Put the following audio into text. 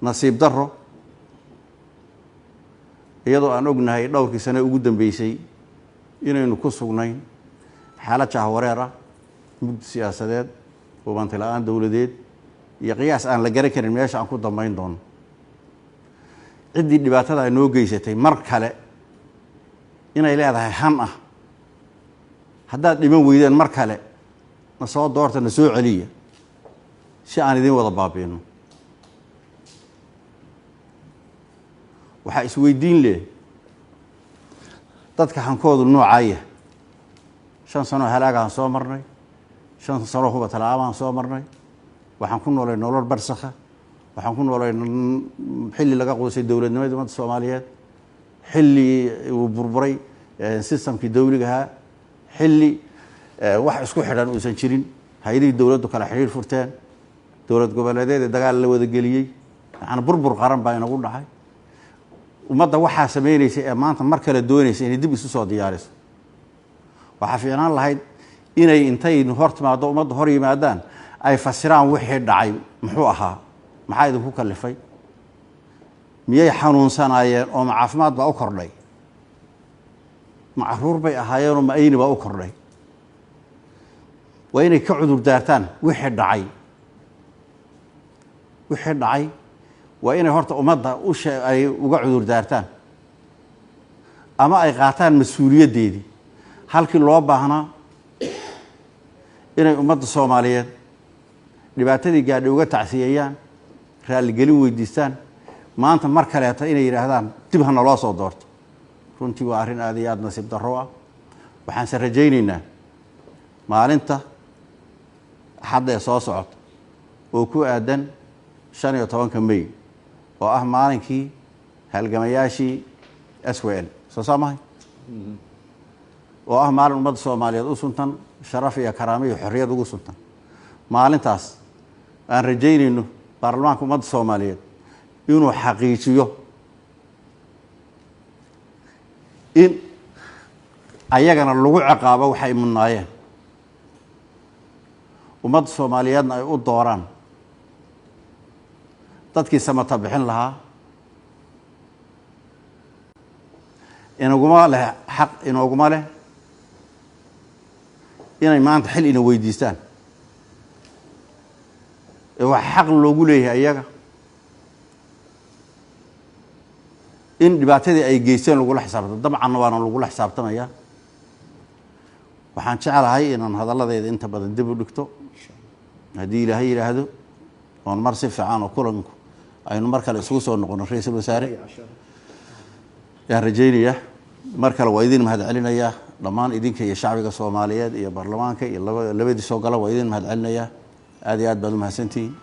nasiib darro iyadoo aan ognahay dhowrkii sano ugu dambeysay inaynu ku sugnayn xaalad jahwareer ah muddo siyaasadeed hubanti la'aan dowladeed iyo qiyaas aan la garan karin meesha aan ku dambayn doono ciddii dhibaatada ay noo geysatay mar kale inay leedahay han ah haddaad dhiman weydeen mar kale na soo doorta na soo celiya si aan idin wada baabi'ino waxaa isweydiin leh dadka hankoodu noocaaya 5 sano halaagaan soo marnay 5 sano hubad la'aan soo marnay waxaan ku noolay nolol barsakha waxaan ku noolay xilli laga qoysay dawladnimada ummadda Soomaaliyeed xilli uu burburay systemkii dawliga ahaa xilli wax isku xidhan uusan jirin hay'adii dawladdu kala xiriir furteen dawlad goboleedyada dagaal la wada geliyay waxaan burbur qaran baa inagu dhacay ummadda waxa sameeynaysa ee maanta mar kale doonaysa inay dib isu soo diyaariso waxa fiican lahayd inay intay hortimaado ummadda hor yimaadaan ay fasiraan wixii dhacay muxuu ahaa maxay idinku kalifay miyay xanuunsanayeen oo caafimaad baa u kordhay macruur bay ahaayeen oo ayni baa u kordhay waa inay ka cudur daartaan wixii dhacay waa inay horta ummadda ay uga cudur daartaan ama ay qaataan mas'uuliyadeedii halkii loo baahnaa inay ummadda Soomaaliyeed dhibaatadii gaadhay uga tacsiyayaan raali gelin weydiistaan maanta mar kale inay yiraahdaan dib hana loo soo doorto runtii waa arrin aad iyo aad nasiib darro ah waxaan rajaynaynaa maalinta hadda soo socota oo ku aadan 15 May oo ah maalinkii halgamayaashii SWL soo saamahay oo ah maalin ummadda Soomaaliyeed u suntan sharaf iyo karaamo iyo xorriyad ugu suntan maalintaas aan rajaynayno baarlamaanka ummadda Soomaaliyeed inuu xaqiijiyo in ayagana lagu ciqaabo waxay mudnaayeen ummadda Soomaaliyeedna ay u dooraan dadkii samata bixin lahaa inaguma leh xaq inaguma leh inay maanta xil ina weydiistaan wax xaq loogu leeyahay ayaga in dhibaatadii ay geysteen lagu la xisaabtamo dabcan waana lagu la xisaabtamaya waxaan jecelahay inaan hadalladeeda inta badan dib u dhigto hadii Ilaahay yiraahdo oo mar si fiican oo kulanku aynu mar kale isugu soo noqono ra'iisul wasaare yaa rajaynaya mar kale waa idin mahad celinaya dhammaan idinka iyo shacbiga Soomaaliyeed iyo baarlamaanka iyo labadii soo gala waa idin mahad celinaya aad iyo aad baad u mahadsantihiin